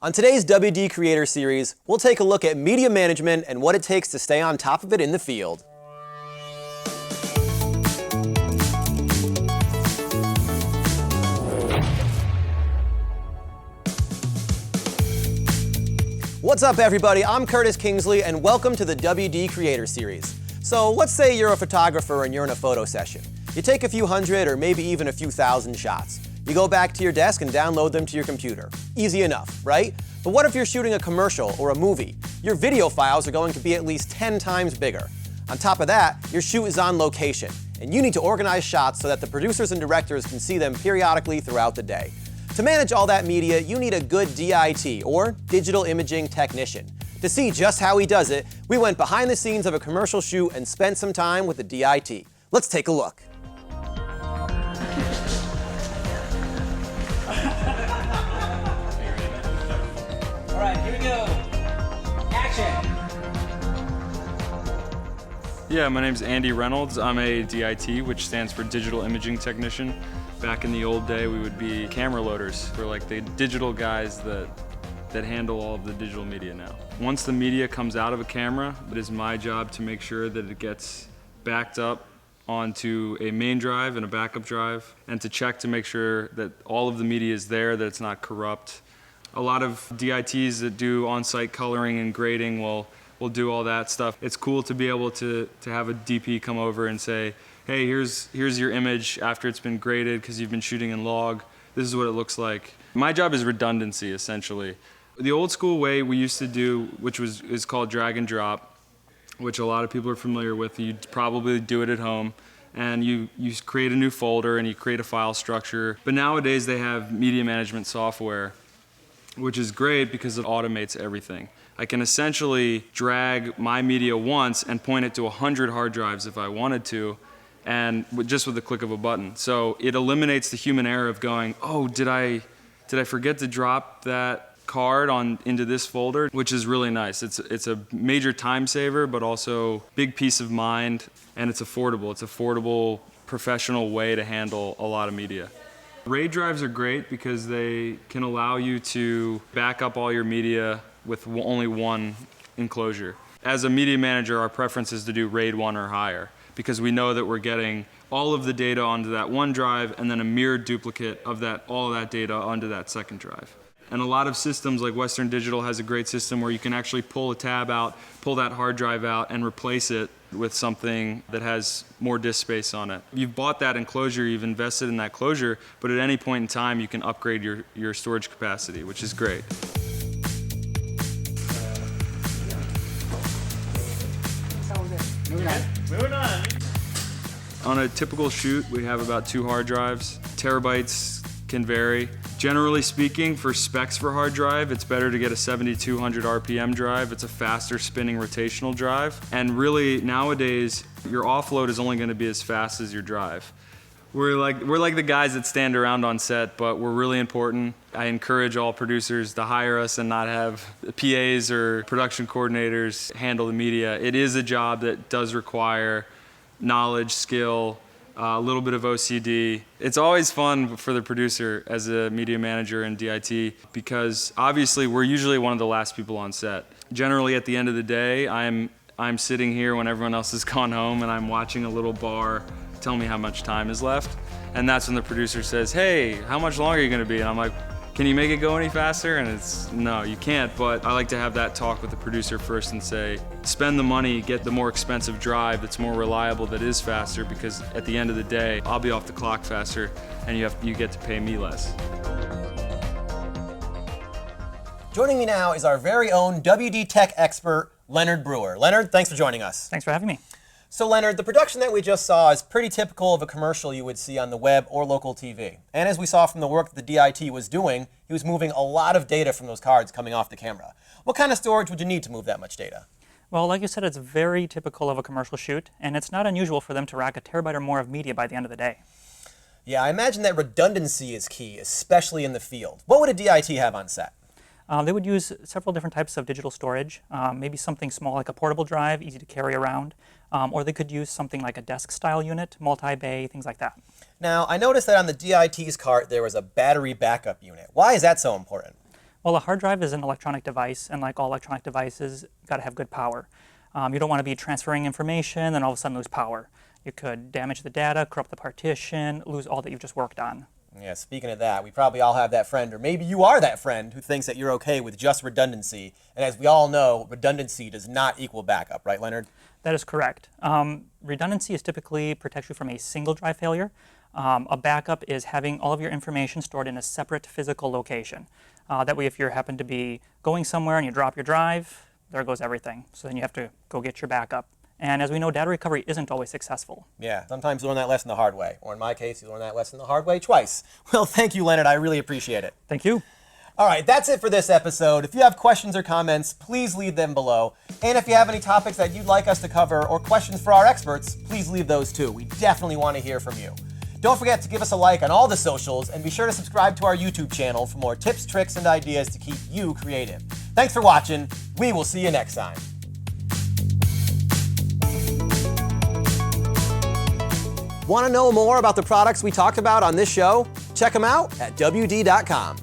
On today's WD Creator Series, we'll take a look at media management and what it takes to stay on top of it in the field. What's up, everybody? I'm Curtis Kingsley, and welcome to the WD Creator Series. So let's say you're a photographer and you're in a photo session. You take a few hundred or maybe even a few thousand shots. You go back to your desk and download them to your computer. Easy enough, right? But what if you're shooting a commercial or a movie? Your video files are going to be at least 10 times bigger. On top of that, your shoot is on location, and you need to organize shots so that the producers and directors can see them periodically throughout the day. To manage all that media, you need a good DIT, or digital imaging technician. To see just how he does it, we went behind the scenes of a commercial shoot and spent some time with the DIT. Let's take a look. All right, here we go. Action. Yeah, my name's Andy Reynolds. I'm a DIT, which stands for Digital Imaging Technician. Back in the old day, we would be camera loaders. We're like the digital guys that handle all of the digital media now. Once the media comes out of a camera, it is my job to make sure that it gets backed up onto a main drive and a backup drive, and to check to make sure that all of the media is there, that it's not corrupt. A lot of DITs that do on-site coloring and grading will do all that stuff. It's cool to be able to have a DP come over and say, hey, here's your image after it's been graded because you've been shooting in log. This is what it looks like. My job is redundancy, essentially. The old school way we used to do, which is called drag and drop, which a lot of people are familiar with. You probably do it at home, and you create a new folder and you create a file structure. But nowadays they have media management software, which is great because it automates everything. I can essentially drag my media once and point it to 100 hard drives if I wanted to, and just with the click of a button. So it eliminates the human error of going, oh, did I forget to drop that card into this folder, which is really nice. It's a major time saver, but also big peace of mind, and it's affordable. It's affordable, professional way to handle a lot of media. RAID drives are great because they can allow you to back up all your media with only one enclosure. As a media manager, our preference is to do RAID 1 or higher, because we know that we're getting all of the data onto that one drive and then a mirrored duplicate of all of that data onto that second drive. And a lot of systems, like Western Digital has a great system where you can actually pull a tab out, pull that hard drive out, and replace it with something that has more disk space on it. You've bought that enclosure, you've invested in that closure, but at any point in time you can upgrade your storage capacity, which is great. Moving on. On a typical shoot, we have about 2 hard drives. Terabytes can vary. Generally speaking, for specs for hard drive, it's better to get a 7200 RPM drive. It's a faster spinning rotational drive. And really, nowadays, your offload is only going to be as fast as your drive. We're like the guys that stand around on set, but we're really important. I encourage all producers to hire us and not have PAs or production coordinators handle the media. It is a job that does require knowledge, skill, a little bit of OCD. It's always fun for the producer as a media manager and DIT because obviously we're usually one of the last people on set. Generally at the end of the day, I'm sitting here when everyone else has gone home and I'm watching a little bar tell me how much time is left. And that's when the producer says, hey, how much longer are you gonna be? And I'm like, can you make it go any faster? And it's, no, you can't, but I like to have that talk with the producer first and say, spend the money, get the more expensive drive that's more reliable, that is faster, because at the end of the day, I'll be off the clock faster and you get to pay me less. Joining me now is our very own WD Tech expert, Leonard Brewer. Leonard, thanks for joining us. Thanks for having me. So Leonard, the production that we just saw is pretty typical of a commercial you would see on the web or local TV. And as we saw from the work that the DIT was doing, he was moving a lot of data from those cards coming off the camera. What kind of storage would you need to move that much data? Well, like you said, it's very typical of a commercial shoot, and it's not unusual for them to rack a terabyte or more of media by the end of the day. Yeah, I imagine that redundancy is key, especially in the field. What would a DIT have on set? They would use several different types of digital storage, maybe something small like a portable drive, easy to carry around, or they could use something like a desk-style unit, multi-bay, things like that. Now, I noticed that on the DIT's cart there was a battery backup unit. Why is that so important? Well, a hard drive is an electronic device, and like all electronic devices, you got to have good power. You don't want to be transferring information and all of a sudden lose power. You could damage the data, corrupt the partition, lose all that you've just worked on. Yeah, speaking of that, we probably all have that friend, or maybe you are that friend who thinks that you're okay with just redundancy. And as we all know, redundancy does not equal backup, right, Leonard? That is correct. Redundancy is typically protects you from a single drive failure. A backup is having all of your information stored in a separate physical location. That way, if you happen to be going somewhere and you drop your drive, there goes everything. So then you have to go get your backup. And as we know, data recovery isn't always successful. Yeah, sometimes you learn that lesson the hard way. Or in my case, you learn that lesson the hard way twice. Well, thank you, Leonard. I really appreciate it. Thank you. All right, that's it for this episode. If you have questions or comments, please leave them below. And if you have any topics that you'd like us to cover or questions for our experts, please leave those too. We definitely want to hear from you. Don't forget to give us a like on all the socials and be sure to subscribe to our YouTube channel for more tips, tricks, and ideas to keep you creative. Thanks for watching. We will see you next time. Want to know more about the products we talked about on this show? Check them out at WD.com.